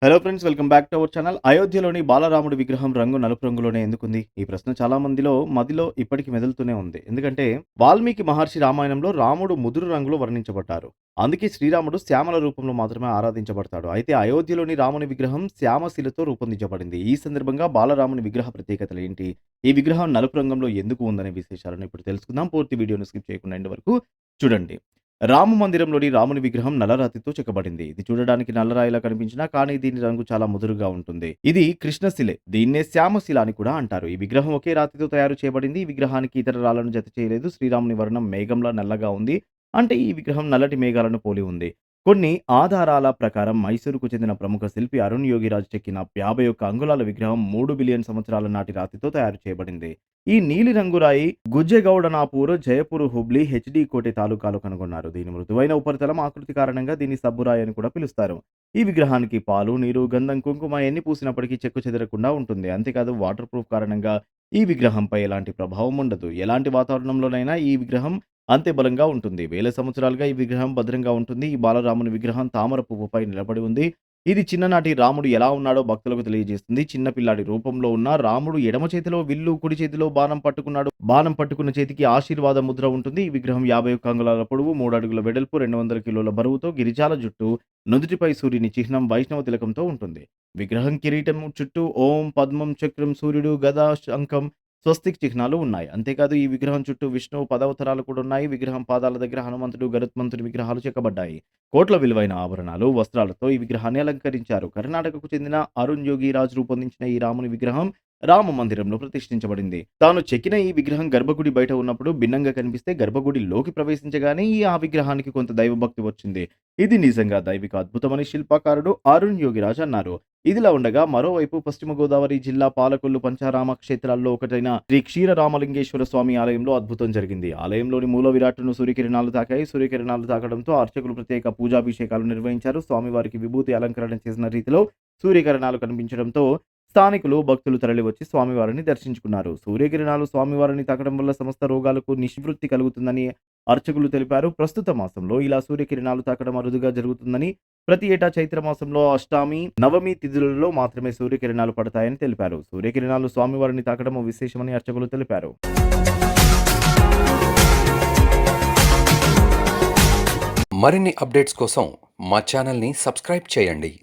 Hello friends, welcome back to our channel. అయోధ్యలోని బాలరాముడి విగ్రహం రంగు నలుపు రంగులోనే ఎందుకుంది? ఈ ప్రశ్న చాలా మందిలో మదిలో ఇప్పటికి మెదులుతూనే ఉంది. ఎందుకంటే వాల్మీకి మహర్షి రామాయణంలో రాముడు ముదురు రంగులో వర్ణించబడ్డారు. అందుకే శ్రీరాముడు శ్యామల రూపంలో మాత్రమే ఆరాధించబడతాడు. అయితే అయోధ్యలోని రాముని విగ్రహం శ్యామశిలతో రూపొందించబడింది. ఈ సందర్భంగా బాలరాముని విగ్రహ ప్రత్యేకతలు ఏంటి? ఈ విగ్రహం నలుపు రంగంలో ఎందుకు ఉందనే విశేషాలను ఇప్పుడు తెలుసుకుందాం. పూర్తి వీడియోను స్కిప్ చేయకుండా ఎండ్ వరకు చూడండి. రామ మందిరంలోని రాముని విగ్రహం నల్లరాతితో చెక్కబడింది. ఇది చూడడానికి నల్లరాయిలా కనిపించినా కానీ దీని రంగు చాలా ముదురుగా ఉంటుంది. ఇది కృష్ణశిలే. దీన్నే శ్యామశిల అని కూడా అంటారు. ఈ విగ్రహం ఒకే రాతితో తయారు చేయబడింది. ఈ విగ్రహానికి ఇతర రాళ్లను జత చేయలేదు. శ్రీరాముని వర్ణం మేఘంలా నల్లగా ఉంది. అంటే ఈ విగ్రహం నల్లటి మేఘాలను పోలి ఉంది. కొన్ని ఆధారాల ప్రకారం మైసూరుకు చెందిన ప్రముఖ శిల్పి అరుణ్ యోగిరాజు చెక్కిన 51 అంగుళాల విగ్రహం 3 బిలియన్ సంవత్సరాల నాటి రాతితో తయారు చేయబడింది. ఈ నీలిరంగు రాయి గుజ్జెగౌడనాపూర్, జయపూర్, హుబ్లీ, హెచ్డి కోటె తాలూకాలో కనుగొన్నారు. దీని మృదువైన ఉపరితలం ఆకృతి కారణంగా దీన్ని సబ్బురాయి అని కూడా పిలుస్తారు. ఈ విగ్రహానికి పాలు, నీరు, గంధం, కుంకుమ ఎన్ని పూసినప్పటికీ చెక్కు చెదరకుండా ఉంటుంది. అంతేకాదు వాటర్ ప్రూఫ్ కారణంగా ఈ విగ్రహంపై ఎలాంటి ప్రభావం ఉండదు. ఎలాంటి వాతావరణంలోనైనా ఈ విగ్రహం అంతే బలంగా ఉంటుంది. వేల సంవత్సరాలుగా ఈ విగ్రహం భద్రంగా ఉంటుంది. ఈ బాలరాముని విగ్రహం తామర పువ్వుపై నిలబడి ఉంది. ఇది చిన్ననాటి రాముడు ఎలా ఉన్నాడో భక్తులకు తెలియజేస్తుంది. చిన్న పిల్లాడి రూపంలో ఉన్న రాముడు ఎడమ చేతిలో విల్లు, కుడి చేతిలో బాణం పట్టుకున్నాడు. బాణం పట్టుకున్న చేతికి ఆశీర్వాద ముద్ర ఉంటుంది. ఈ విగ్రహం 51 అంగుళాల పొడవు, 3 అడుగుల వెడల్పు, 200 కిలోల బరువుతో, గిరిజాల జుట్టు, నుదుటిపై సూర్యుని చిహ్నం వైష్ణవ తిలకంతో ఉంటుంది. విగ్రహం కిరీటం చుట్టూ ఓం, పద్మం, చక్రం, సూర్యుడు, గద, శంఖం, స్వస్తిక్ చిహ్నాలు ఉన్నాయి. అంతేకాదు ఈ విగ్రహం చుట్టూ విష్ణువు పదవతారాలు కూడా ఉన్నాయి. విగ్రహం పాదాల దగ్గర హనుమంతుడు, గరుత్మంతుడి విగ్రహాలు చెక్కబడ్డాయి. కోట్ల విలువైన ఆభరణాలు, వస్త్రాలతో ఈ విగ్రహాన్ని అలంకరించారు. కర్ణాటకకు చెందిన అరుణ్ యోగిరాజ్ రూపొందించిన ఈ రాముని విగ్రహం రామ మందిరంలో ప్రతిష్ఠించబడింది. తాను చెక్కిన ఈ విగ్రహం గర్భగుడి బయట ఉన్నప్పుడు భిన్నంగా కనిపిస్తే గర్భగుడిలోకి ప్రవేశించగానే ఆ విగ్రహానికి కొంత దైవభక్తి వచ్చింది. ఇది నిజంగా దైవిక అద్భుతమని శిల్పకారుడు అరుణ్ యోగిరాజ్ అన్నారు. ఇదిలా ఉండగా మరోవైపు పశ్చిమ గోదావరి జిల్లా పాలకొల్లు పంచారామ క్షేత్రాల్లో ఒకటైన శ్రీ క్షీరరామలింగేశ్వర స్వామి ఆలయంలో అద్భుతం జరిగింది. ఆలయంలోని మూల విరాట్టును సూర్యకిరణాలు తాకాయి. సూర్యకిరణాలు తాకడంతో అర్చకులు ప్రత్యేక పూజాభిషేకాలు నిర్వహించారు. స్వామివారికి విభూతి అలంకరణ చేసిన రీతిలో సూర్యకిరణాలు కనిపించడంతో స్థానికులు, భక్తులు తరలివచ్చి స్వామివారిని దర్శించుకున్నారు. సూర్యకిరణాలు స్వామివారిని తాకడం వల్ల సమస్త రోగాలకు నివృత్తి కలుగుతుందని అర్చకులు తెలిపారు. ప్రస్తుత మాసంలో ఇలా సూర్యకిరణాలు తాకడం అరుదుగా జరుగుతుందని, ప్రతి ఏటా చైత్ర మాసంలో అష్టమి, నవమి తిథులలో మాత్రమే సూర్యకిరణాలు పడతాయని తెలిపారు. సూర్యకిరణాలు స్వామివారిని తాకడం విశేషమని అర్చకులు తెలిపారు. మరిన్ని అప్డేట్స్ కోసం మా ఛానల్ని సబ్స్క్రైబ్ చేయండి.